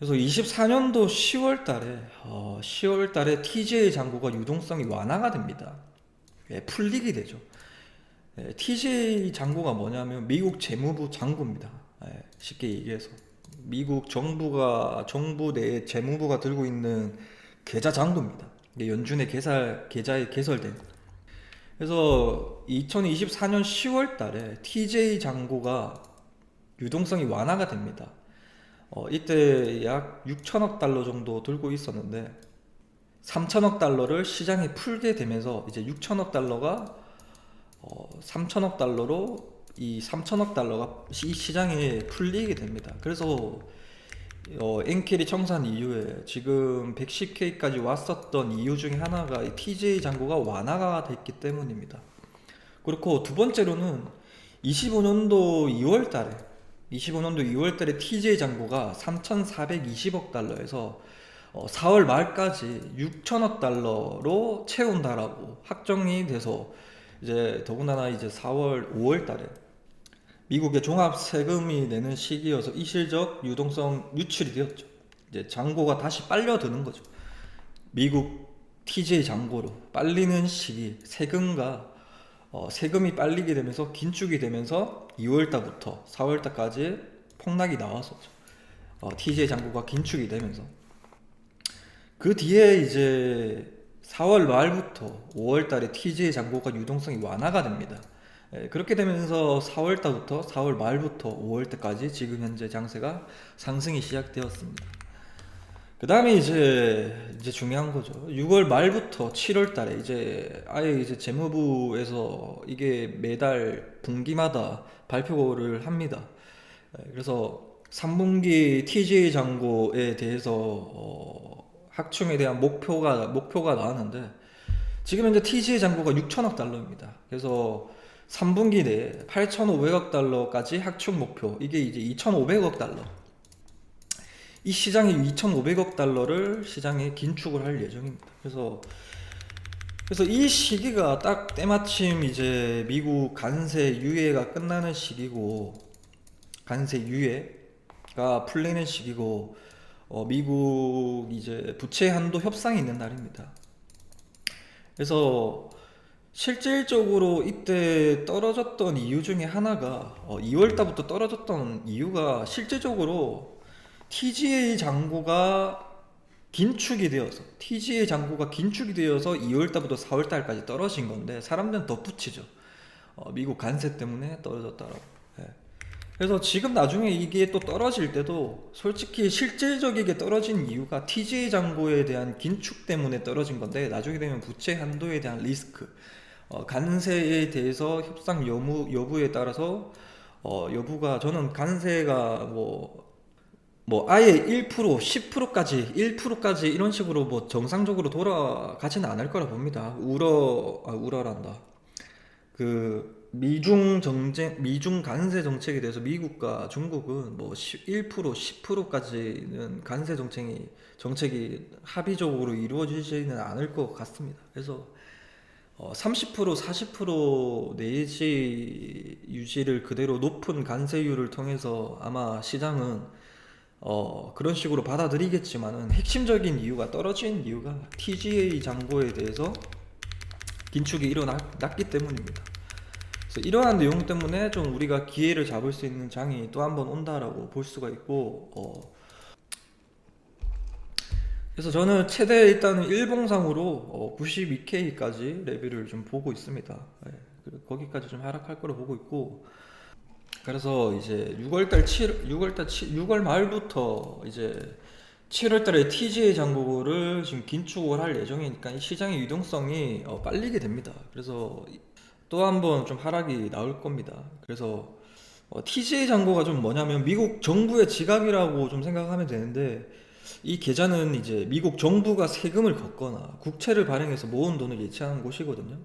그래서 24년도 10월 달에 TGA 잔고가 유동성이 완화가 됩니다. 예, 풀리게 되죠. 예, TGA 잔고가 뭐냐면 미국 재무부 잔고입니다. 예, 쉽게 얘기해서 미국 정부 내 재무부가 들고 있는 계좌 잔고입니다. 이게 연준의 계좌에 개설된. 그래서 2024년 10월 달에 TJ 잔고가 유동성이 완화가 됩니다. 이때 약 6천억 달러 정도 들고 있었는데 3천억 달러를 시장에 풀게 되면서 이제 6천억 달러가 3천억 달러로 이 3천억 달러가 이 시장에 풀리게 됩니다. 그래서 엔켈이 청산 이후에 지금 110K까지 왔었던 이유 중에 하나가 이 TJ 잔고가 완화가 됐기 때문입니다. 그렇고 두 번째로는 25년도 2월 달에 TJ 잔고가 3,420억 달러에서 4월 말까지 6천억 달러로 채운다라고 확정이 돼서 이제 더군다나 이제 4월 5월 달에 미국의 종합 세금이 내는 시기여서 이 실적 유동성 유출이 되었죠. 이제 잔고가 다시 빨려드는 거죠. 미국 TJ 잔고로 빨리는 시기 세금이 빨리게 되면서 긴축이 되면서 2월달부터 4월달까지 폭락이 나왔었죠. TJ 잔고가 긴축이 되면서 그 뒤에 이제 4월 말부터 5월 달에 TJ 잔고가 유동성이 완화가 됩니다. 그렇게 되면서 4월 말부터 5월 때까지 지금 현재 장세가 상승이 시작되었습니다. 그 다음에 이제 중요한 거죠. 6월 말부터 7월 달에 이제 아예 이제 재무부에서 이게 매달 분기마다 발표를 합니다. 그래서 3분기 TJ 잔고에 대해서 확충에 대한 목표가 나왔는데 지금 현재 TJ 잔고가 6천억 달러입니다. 그래서 3분기 내에 8,500억 달러까지 확충 목표, 이게 이제 2,500억 달러. 이 시장이 2,500억 달러를 시장에 긴축을 할 예정입니다. 그래서 이 시기가 딱 때마침 이제 미국 관세 유예가 끝나는 시기고, 관세 유예가 풀리는 시기고, 미국 이제 부채 한도 협상이 있는 날입니다. 그래서 실질적으로 이때 떨어졌던 이유 중에 하나가 2월 달부터 떨어졌던 이유가 실질적으로 TGA 잔고가 긴축이 되어서 2월 달부터 4월 달까지 떨어진 건데 사람들은 덧붙이죠. 미국 관세 때문에 떨어졌다라고. 예. 그래서 지금 나중에 이게 또 떨어질 때도 솔직히 실질적이게 떨어진 이유가 TGA 잔고에 대한 긴축 때문에 떨어진 건데 나중에 되면 부채 한도에 대한 리스크, 관세에 대해서 협상 여부에 따라서 여부가, 저는 관세가 아예 1%, 10%까지 이런 식으로 정상적으로 돌아가지는 않을 거라 봅니다. 우러란다. 그 미중 관세 정책에 대해서 미국과 중국은 1%, 10%까지는 관세 정책이 합의적으로 이루어지지는 않을 것 같습니다. 그래서 30%, 40% 내지 유지를 그대로 높은 관세율을 통해서 아마 시장은 그런 식으로 받아들이겠지만은 핵심적인 이유가, 떨어진 이유가 TGA 잔고에 대해서 긴축이 일어났기 때문입니다. 그래서 이러한 내용 때문에 좀 우리가 기회를 잡을 수 있는 장이 또 한 번 온다라고 볼 수가 있고, 그래서 저는 최대 일단은 일봉상으로 92K까지 레벨을 좀 보고 있습니다. 예, 거기까지 좀 하락할 거로 보고 있고, 그래서 이제 6월 말부터 이제 7월 달에 TGA 잔고를 지금 긴축을 할 예정이니까 이 시장의 유동성이 빨리게 됩니다. 그래서 또 한 번 좀 하락이 나올 겁니다. 그래서 TGA 잔고가 좀 뭐냐면 미국 정부의 지갑이라고 좀 생각하면 되는데, 이 계좌는 이제 미국 정부가 세금을 걷거나 국채를 발행해서 모은 돈을 예치하는 곳이거든요.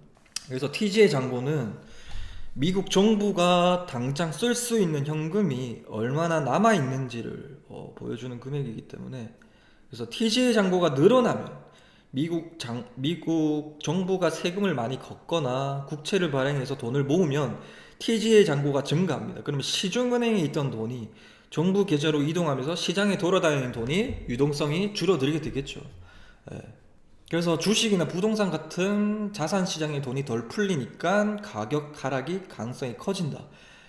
그래서 TGA 잔고는 미국 정부가 당장 쓸 수 있는 현금이 얼마나 남아 있는지를 보여주는 금액이기 때문에, 그래서 TGA 잔고가 늘어나면 미국 정부가 세금을 많이 걷거나 국채를 발행해서 돈을 모으면 TGA 잔고가 증가합니다. 그러면 시중은행에 있던 돈이 정부 계좌로 이동하면서 시장에 돌아다니는 돈이 유동성이 줄어들게 되겠죠. 예. 그래서 주식이나 부동산 같은 자산 시장의 돈이 덜 풀리니까 가격 하락이 가능성이 커진다.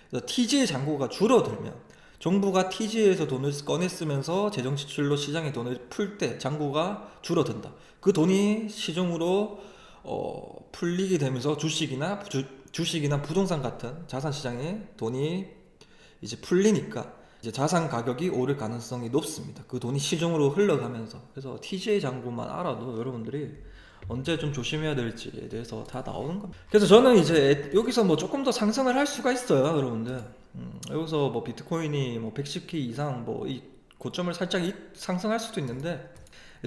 그래서 TG의 잔고가 줄어들면 정부가 TG에서 돈을 꺼내 쓰면서 재정 지출로 시장의 돈을 풀 때 잔고가 줄어든다. 그 돈이 시중으로 풀리게 되면서 주식이나 부동산 같은 자산 시장에 돈이 이제 풀리니까 이제 자산 가격이 오를 가능성이 높습니다. 그 돈이 시중으로 흘러가면서. 그래서 TG의 잔고만 알아도 여러분들이 언제 좀 조심해야 될지에 대해서 다 나오는 겁니다. 그래서 저는 이제 여기서 뭐 조금 더 상승을 할 수가 있어요, 여러분들. 여기서 뭐 비트코인이 뭐 110K 이상 뭐 이 고점을 살짝 상승할 수도 있는데,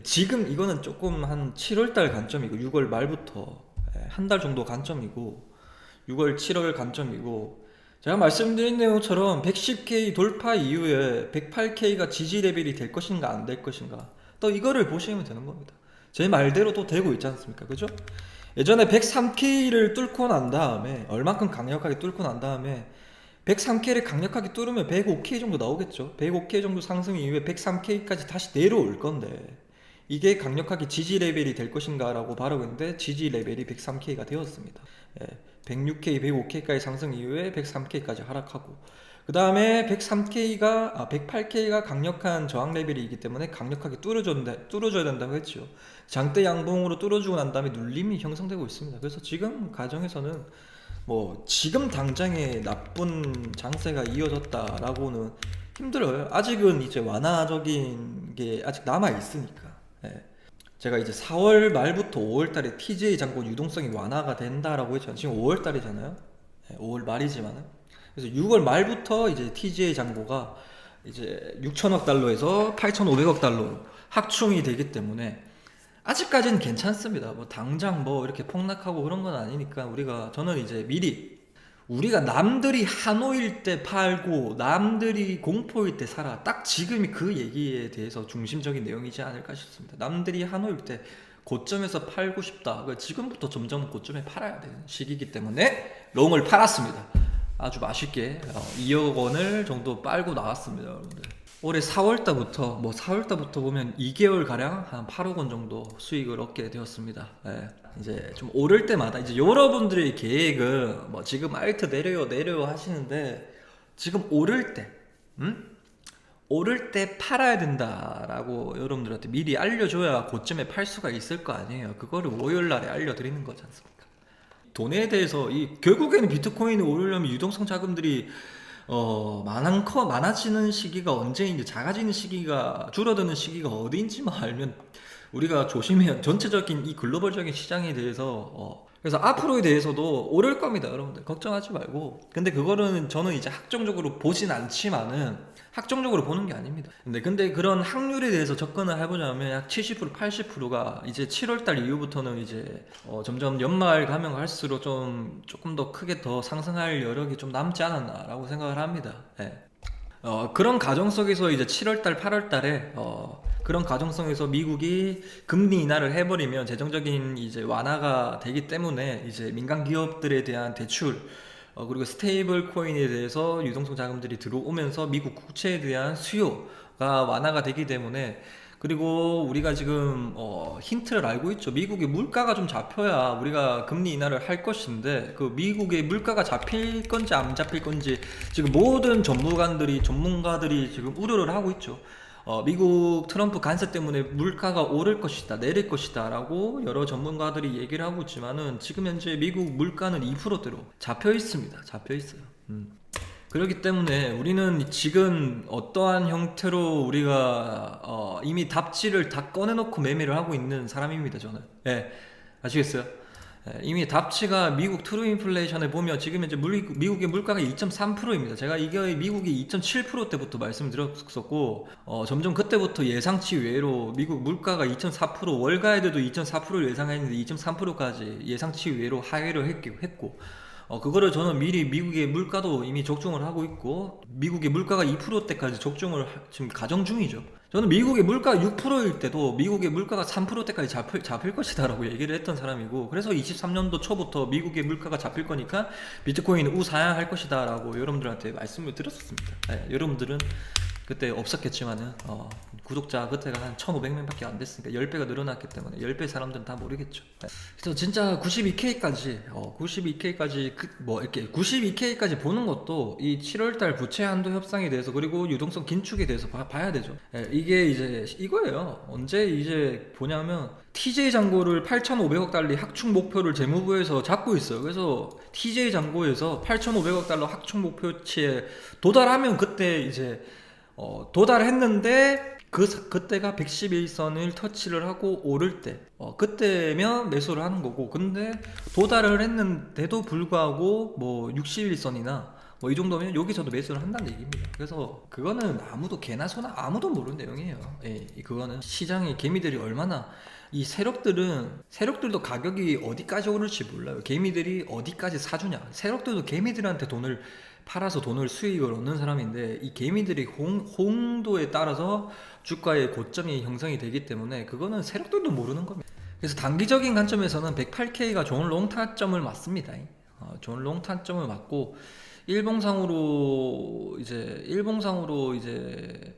지금 이거는 조금 한 7월달 관점이고 6월 말부터 한 달 정도 관점이고 6월 7월 관점이고, 제가 말씀드린 내용처럼 110K 돌파 이후에 108K가 지지 레벨이 될 것인가 안 될 것인가, 또 이거를 보시면 되는 겁니다. 제 말대로 또 되고 있지 않습니까? 그죠? 예전에 103K를 뚫고 난 다음에, 얼만큼 강력하게 뚫고 난 다음에 103K를 강력하게 뚫으면 105K 정도 나오겠죠. 105K 정도 상승 이후에 103K까지 다시 내려올 건데, 이게 강력하게 지지 레벨이 될 것인가 라고 바라고 있는데, 지지 레벨이 103K가 되었습니다. 106K, 105K까지 상승 이후에 103K까지 하락하고, 그 다음에 108K가 강력한 저항 레벨이기 때문에 강력하게 뚫어줘야 된다고 했죠. 장대 양봉으로 뚫어주고 난 다음에 눌림이 형성되고 있습니다. 그래서 지금 가정에서는 뭐 지금 당장에 나쁜 장세가 이어졌다라고는 힘들어요. 아직은 이제 완화적인 게 아직 남아 있으니까. 제가 이제 4월 말부터 5월 달에 TJ 잔고 유동성이 완화가 된다라고 했잖아요. 지금 5월 달이잖아요. 5월 말이지만은. 그래서 6월 말부터 이제 TJ 잔고가 이제 6천억 달러에서 8,500억 달러로 확충이 되기 때문에 아직까지는 괜찮습니다. 뭐 당장 뭐 이렇게 폭락하고 그런 건 아니니까, 저는 이제 미리, 우리가 남들이 한호일 때 팔고 남들이 공포일 때 사라, 딱 지금이 그 얘기에 대해서 중심적인 내용이지 않을까 싶습니다. 남들이 한호일 때 고점에서 팔고 싶다, 지금부터 점점 고점에 팔아야 되는 시기이기 때문에 롱을 팔았습니다. 아주 맛있게 2억 원을 정도 빨고 나왔습니다, 여러분들. 올해 4월달부터 보면 2개월 가량 한 8억 원 정도 수익을 얻게 되었습니다. 이제 좀 오를 때마다, 이제 여러분들의 계획은 뭐 지금 알트 내려요 하시는데, 지금 오를 때 팔아야 된다라고 여러분들한테 미리 알려줘야 고점에 팔 수가 있을 거 아니에요. 그거를 월요일날에 알려드리는 거지 않습니까? 돈에 대해서 결국에는 비트코인이 오르려면 유동성 자금들이 많아지는 시기가 언제인지, 작아지는 시기가, 줄어드는 시기가 어디인지만 알면 우리가 조심해야, 전체적인 이 글로벌적인 시장에 대해서 그래서 앞으로에 대해서도 오를 겁니다, 여러분들. 걱정하지 말고. 근데 그거는 저는 이제 학종적으로 보진 않지만은, 학종적으로 보는 게 아닙니다. 근데 그런 확률에 대해서 접근을 해보자면 약 70%, 80%가 이제 7월달 이후부터는 이제 점점 연말 가면 갈수록 조금 더 크게 더 상승할 여력이 좀 남지 않았나라고 생각을 합니다. 그런 가정 속에서 이제 7월달, 8월달에 그런 가정성에서 미국이 금리 인하를 해버리면 재정적인 이제 완화가 되기 때문에 이제 민간 기업들에 대한 대출, 그리고 스테이블 코인에 대해서 유동성 자금들이 들어오면서 미국 국채에 대한 수요가 완화가 되기 때문에, 그리고 우리가 지금 힌트를 알고 있죠. 미국의 물가가 좀 잡혀야 우리가 금리 인하를 할 것인데, 그 미국의 물가가 잡힐 건지 안 잡힐 건지 지금 모든 전문가들이 지금 우려를 하고 있죠. 미국 트럼프 관세 때문에 물가가 오를 것이다, 내릴 것이다 라고 여러 전문가들이 얘기를 하고 있지만은, 지금 현재 미국 물가는 2%대로 잡혀 있습니다. 잡혀 있어요. 그렇기 때문에 우리는 지금 어떠한 형태로 우리가 이미 답지를 다 꺼내놓고 매매를 하고 있는 사람입니다, 저는. 아시겠어요? 이미 답치가 미국 트루 인플레이션에 보면 지금 현재 미국의 물가가 2.3%입니다. 제가 이게 미국이 2.7%때부터 말씀드렸었고, 점점 그때부터 예상치 외로 미국 물가가 2.4%, 월가에도 2.4%를 예상했는데 2.3%까지 예상치 외로 하회를 했고, 그거를 저는 미리 미국의 물가도 이미 적중을 하고 있고, 미국의 물가가 2%대까지 적중을 지금 가정 중이죠. 저는 미국의 물가가 6%일 때도 미국의 물가가 3%대까지 잡힐 것이다 라고 얘기를 했던 사람이고, 그래서 23년도 초부터 미국의 물가가 잡힐 거니까 비트코인은 우상향할 것이다 라고 여러분들한테 말씀을 드렸었습니다. 여러분들은 그때 없었겠지만은 구독자 그때가 한 1,500명밖에 안 됐으니까 10배가 늘어났기 때문에 10배 사람들은 다 모르겠죠. 그래서 진짜 92K까지 92K까지 이렇게 92K까지 보는 것도 이 7월달 부채 한도 협상에 대해서 그리고 유동성 긴축에 대해서 봐야 되죠. 이게 이제 이거예요. 언제 이제 보냐면 TJ 잔고를 8,500억 달러 확충 목표를 재무부에서 잡고 있어요. 그래서 TJ 잔고에서 8,500억 달러 확충 목표치에 도달하면 그때 이제 도달했는데 그때가 111선을 터치를 하고 오를 때 그때면 매수를 하는 거고, 근데 도달을 했는데도 불구하고 뭐 61선이나 뭐 이 정도면 여기서도 매수를 한다는 얘기입니다. 그래서 그거는 아무도 개나 소나 아무도 모르는 내용이에요. 예, 그거는 시장의 개미들이 얼마나, 이 세력들도 가격이 어디까지 오를지 몰라요. 개미들이 어디까지 사주냐. 세력들도 개미들한테 돈을 팔아서 돈을 수익을 얻는 사람인데, 이 개미들이 홍도에 따라서 주가의 고점이 형성이 되기 때문에 그거는 세력들도 모르는 겁니다. 그래서 단기적인 관점에서는 108K가 좋은 롱타점을 맞습니다. 좋은 롱타점을 맞고, 일봉상으로 이제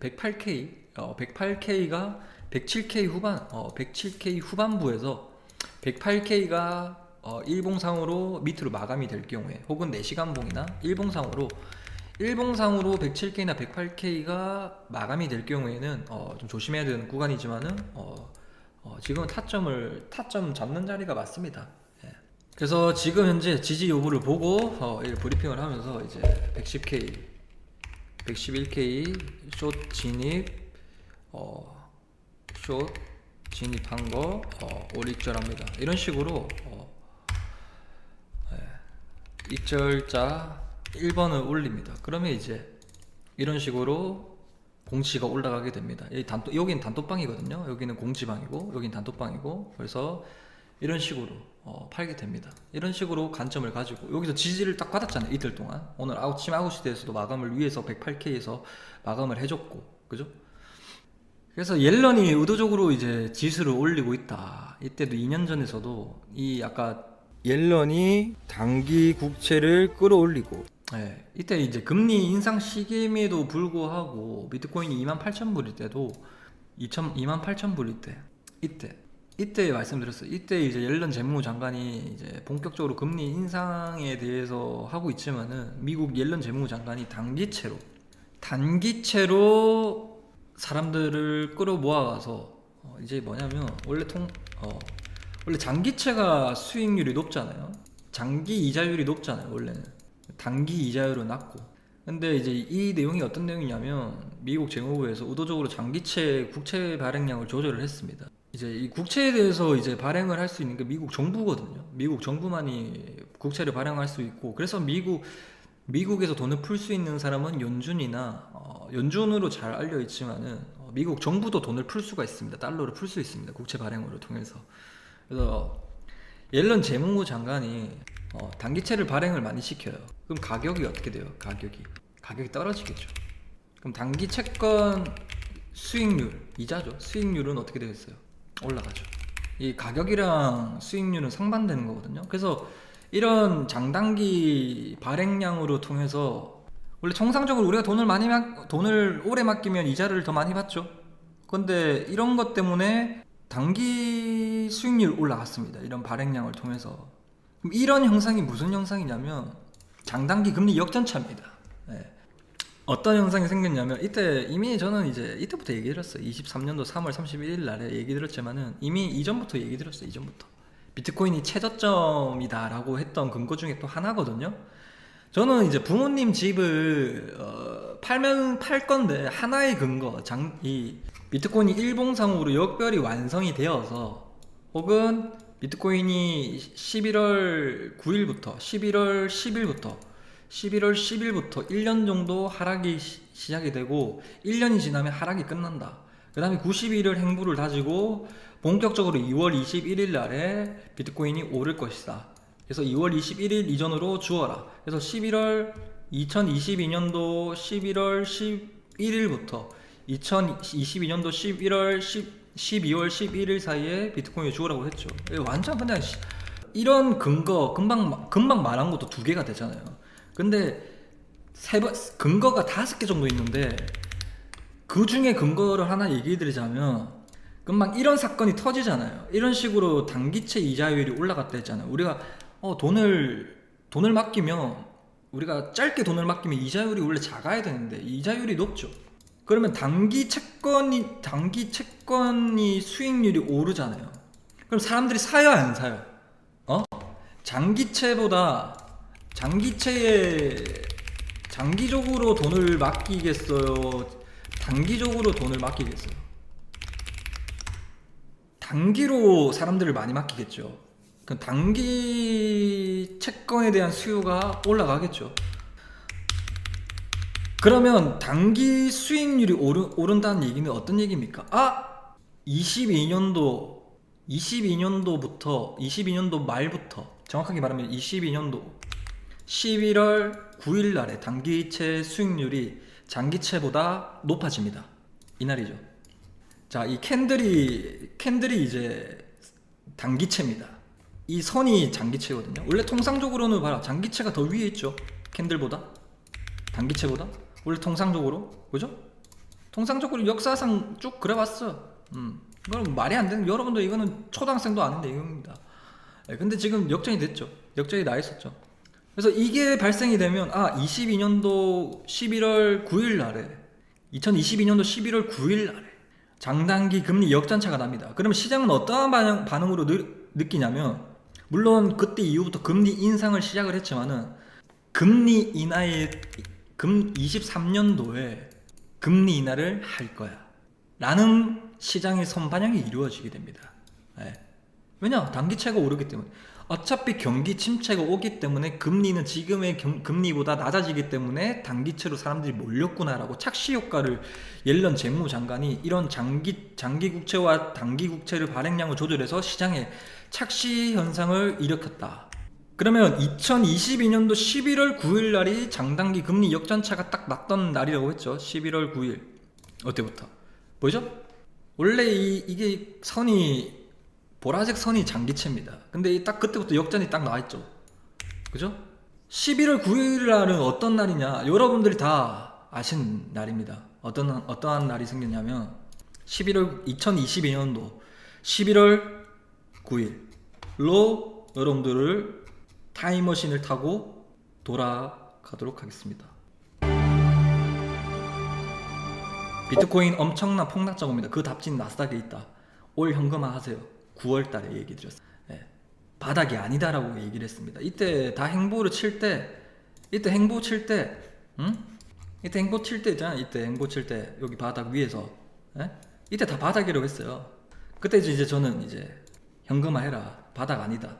108K가 107K 후반부에서 108K가 일봉상으로 밑으로 마감이 될 경우에, 혹은 4시간봉이나 일봉상으로 107K나 108K가 마감이 될 경우에는 좀 조심해야 되는 구간이지만은 지금은 타점 잡는 자리가 맞습니다. 예. 그래서 지금 현재 지지 여부를 보고 브리핑을 하면서 이제 110K, 111K 숏 진입한 거 올익절합니다. 이런 식으로 익절자 1번을 올립니다. 그러면 이제 이런 식으로 공시가 올라가게 됩니다. 여기는 단톡방이거든요. 여기는 공지방이고 여기는 단톡방이고, 그래서 이런 식으로 팔게 됩니다. 이런 식으로 관점을 가지고 여기서 지지를 딱 받았잖아요. 이틀 동안. 오늘 아침 9시대에서도 마감을 위해서 108K에서 마감을 해줬고, 그죠? 그래서 옐런이 의도적으로 이제 지수를 올리고 있다. 이때도 2년 전에서도 이 아까 옐런이 단기 국채를 끌어올리고, 이때 이제 금리 인상 시기임에도 불구하고 비트코인이 28,000불일 때도 28,000불일 때 이때 말씀드렸어요. 이때 이제 옐런 재무장관이 이제 본격적으로 금리 인상에 대해서 하고 있지만은 미국 옐런 재무장관이 단기채로 사람들을 끌어모아가서 이제 뭐냐면 원래 장기채가 수익률이 높잖아요. 장기 이자율이 높잖아요. 원래는 단기 이자율은 낮고. 근데 이제 이 내용이 어떤 내용이냐면 미국 재무부에서 의도적으로 장기채 국채 발행량을 조절을 했습니다. 이제 이 국채에 대해서 이제 발행을 할 수 있는 게 미국 정부거든요. 미국 정부만이 국채를 발행할 수 있고, 그래서 미국에서 돈을 풀 수 있는 사람은 연준으로 잘 알려 있지만은 미국 정부도 돈을 풀 수가 있습니다. 달러를 풀 수 있습니다. 국채 발행으로 통해서. 그래서 옐런 재무부 장관이 단기채를 발행을 많이 시켜요. 그럼 가격이 어떻게 돼요? 가격이 떨어지겠죠. 그럼 단기 채권 수익률, 이자죠. 수익률은 어떻게 되겠어요? 올라가죠. 이 가격이랑 수익률은 상반되는 거거든요. 그래서 이런 장단기 발행량으로 통해서, 원래 통상적으로 우리가 돈을 오래 맡기면 이자를 더 많이 받죠. 근데 이런 것 때문에 단기 수익률 올라갔습니다. 이런 발행량을 통해서. 그럼 이런 형상이 무슨 형상이냐면 장단기 금리 역전차입니다. 어떤 현상이 생겼냐면, 이미 저는 이제 이때부터 얘기 드렸어요. 23년도 3월 31일 날에 얘기 드렸지만은 이미 이전부터 얘기 드렸어요. 이전부터 비트코인이 최저점이다 라고 했던 근거 중에 또 하나거든요. 저는 이제 부모님 집을 팔 건데, 하나의 근거, 이 비트코인이 일봉상으로 역별이 완성이 되어서, 혹은 비트코인이 11월 10일부터 1년 정도 하락이 시작이 되고 1년이 지나면 하락이 끝난다. 그 다음에 90일을 행보를 다지고 본격적으로 2월 21일 날에 비트코인이 오를 것이다. 그래서 2월 21일 이전으로 주어라. 그래서 2022년도 11월 11일부터 2022년도 12월 11일 사이에 비트코인을 주어라고 했죠. 완전 그냥 이런 근거 금방 말한 것도 2개가 되잖아요. 근데 근거가 5개 정도 있는데 그 중에 근거를 하나 얘기해 드리자면, 금방 이런 사건이 터지잖아요. 이런 식으로 단기채 이자율이 올라갔다 했잖아요. 우리가 돈을 맡기면, 우리가 짧게 돈을 맡기면 이자율이 원래 작아야 되는데 이자율이 높죠. 그러면 단기 채권이 수익률이 오르잖아요. 그럼 사람들이 사요, 안 사요? 장기적으로 돈을 맡기겠어요? 단기적으로 돈을 맡기겠어요? 단기로 사람들을 많이 맡기겠죠. 그 단기 채권에 대한 수요가 올라가겠죠. 그러면 단기 수익률이 오른다는 얘기는 어떤 얘기입니까? 22년도 말부터, 정확하게 말하면 22년도 11월 9일 날에 단기채 수익률이 장기채보다 높아집니다. 이날이죠. 자, 이 캔들이 이제 단기채입니다. 이 선이 장기채거든요. 원래 통상적으로는 봐라, 장기채가 더 위에 있죠. 캔들보다, 단기채보다. 원래 통상적으로, 그죠? 통상적으로 역사상 쭉 그래왔어. 이건 말이 안 되는, 여러분들 이거는 초등학생도 아는 내용입니다. 근데 지금 역전이 됐죠. 역전이 나 있었죠. 그래서 이게 발생이 되면 2022년도 11월 9일 날에 장단기 금리 역전차가 납니다. 그러면 시장은 어떠한 반응으로 느끼냐면, 물론 그때 이후부터 금리 인상을 시작을 했지만은 23년도에 금리 인하를 할 거야 라는 시장의 선반영이 이루어지게 됩니다. 왜냐? 단기채가 오르기 때문에. 어차피 경기 침체가 오기 때문에 금리는 지금의 금리보다 낮아지기 때문에 단기채로 사람들이 몰렸구나라고 착시 효과를 옐런 재무장관이 이런 장기 국채와 단기 국채를 발행량을 조절해서 시장에 착시 현상을 일으켰다. 그러면 2022년도 11월 9일 날이 장단기 금리 역전차가 딱 났던 날이라고 했죠. 11월 9일. 어때부터? 보이죠? 원래 이게 선이, 보라색 선이 장기채입니다. 근데 딱 그때부터 역전이 딱 나와있죠. 그죠? 11월 9일 날은 어떤 날이냐? 여러분들이 다 아신 날입니다. 어떠한 날이 생겼냐면 2022년도 11월 9일로 여러분들을 타임머신을 타고 돌아가도록 하겠습니다. 비트코인 엄청난 폭락장 옵니다. 그 답진 나스닥에 있다. 올 현금화 하세요. 9월달에 얘기 드렸어요. 바닥이 아니다라고 얘기를 했습니다. 이때 다 행보를 칠 때, 이때 행보 칠 때 있잖아. 이때 행보 칠 때 여기 바닥 위에서, 이때 다 바닥이라고 했어요. 그때 이제 저는 이제 현금화 해라. 바닥 아니다.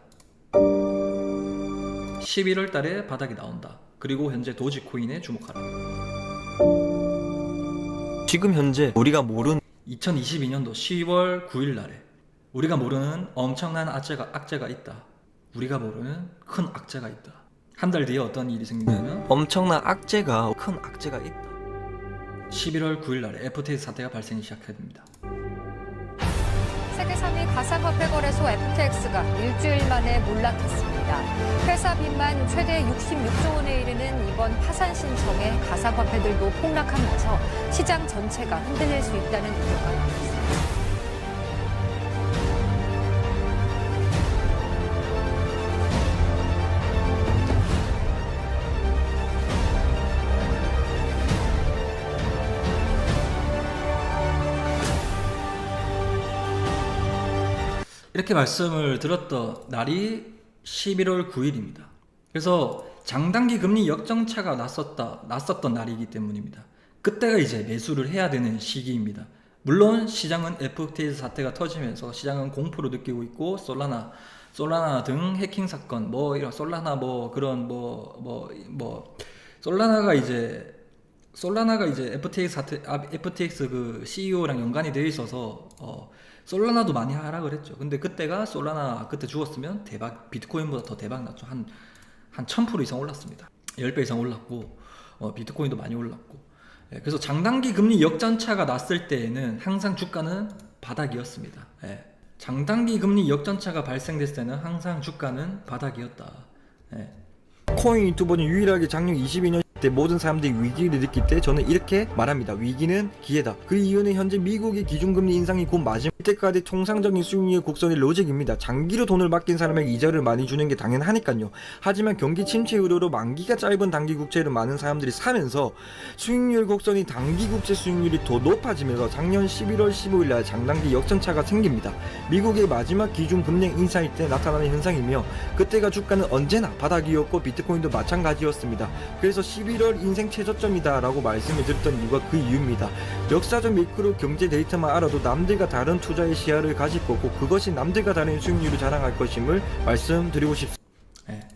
11월 달에 바닥이 나온다. 그리고 현재 도지코인에 주목하라. 지금 현재 우리가 모르는 2022년도 10월 9일 날에 우리가 모르는 엄청난 악재가 있다. 우리가 모르는 큰 악재가 있다. 한 달 뒤에 어떤 일이 생기냐면 엄청난 큰 악재가 있다. 11월 9일 날에 FTX 사태가 발생이 시작해야 됩니다. 세계 3위 가상화폐 거래소 FTX가 일주일 만에 몰락했습니다. 회사 빚만 최대 66조 원에 이르는 이번 파산 신청에 가상화폐들도 폭락하면서 시장 전체가 흔들릴 수 있다는 우려가 나오고 있습니다. 이렇게 말씀을 드렸던 날이 11월 9일입니다. 그래서 장단기 금리 역전차가 났었던 날이기 때문입니다. 그때가 이제 매수를 해야 되는 시기입니다. 물론 시장은 FTX 사태가 터지면서 시장은 공포를 느끼고 있고, 솔라나 등 해킹 사건, 이런 솔라나 솔라나가 이제 FTX 그 CEO랑 연관이 되어 있어서 솔라나도 많이 하락을 했죠. 근데 그때가 솔라나 그때 죽었으면 비트코인보다 더 대박 났죠. 한 1000% 이상 올랐습니다. 10배 이상 올랐고, 비트코인도 많이 올랐고. 그래서 장단기 금리 역전차가 났을 때에는 항상 주가는 바닥이었습니다. 장단기 금리 역전차가 발생됐을 때는 항상 주가는 바닥이었다. 코인 유튜버는 유일하게 작년 22년 때 모든 사람들이 위기를 느낄 때 저는 이렇게 말합니다. 위기는 기회다. 그 이유는 현재 미국의 기준금리 인상이 곧 마지막 때까지 통상적인 수익률 곡선의 로직입니다. 장기로 돈을 맡긴 사람에게 이자를 많이 주는 게 당연하니까요. 하지만 경기 침체 우려로 만기가 짧은 단기 국채를 많은 사람들이 사면서 수익률 곡선이 단기 국채 수익률이 더 높아지면서 작년 11월 15일 날 장단기 역전차가 생깁니다. 미국의 마지막 기준 금리 인사일 때 나타나는 현상이며 그때가 주가는 언제나 바닥이었고 비트코인도 마찬가지였습니다. 그래서 11월 인생 최저점이다 라고 말씀을 드렸던 이유가 그 이유입니다. 역사적 매크로 경제 데이터만 알아도 남들과 다른 투자의 시야를 가질 거고 그것이 남들과 다른 수익률을 자랑할 것임을 말씀드리고 싶습니다. 네.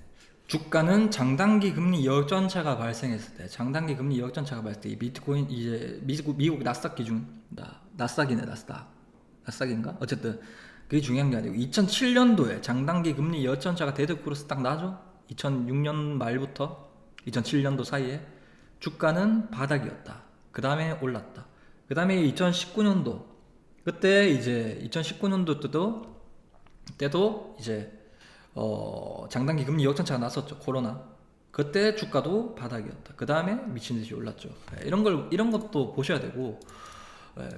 주가는 장단기 금리 역전차가 발생했을 때, 장단기 금리 역전차가 발생했을 때 이 비트코인 이제 미국 나스닥 기준 나스닥이네 나스닥인가? 어쨌든 그게 중요한 게 아니고 2007년도에 장단기 금리 역전차가 데드크로스 딱 나죠? 2006년 말부터 2007년도 사이에 주가는 바닥이었다. 그 다음에 올랐다. 그 다음에 2019년도 그때 이제 2019년도 때도 이제 장단기 금리 역전차가 났었죠. 코로나. 그때 주가도 바닥이었다. 그 다음에 미친 듯이 올랐죠. 이런 것도 보셔야 되고.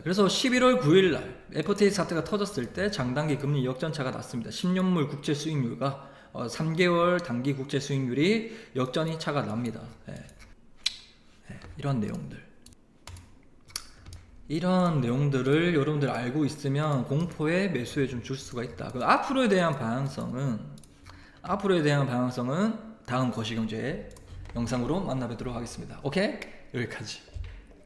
그래서 11월 9일 날 FTX 사태가 터졌을 때 장단기 금리 역전차가 났습니다. 10년물 국채 수익률과 3개월 단기 국채 수익률이 역전이 차가 납니다. 이런 내용들을 여러분들 알고 있으면 공포에 매수해 좀 줄 수가 있다. 그 앞으로에 대한 방향성은 다음 거시경제 영상으로 만나뵙도록 하겠습니다. 오케이? 여기까지.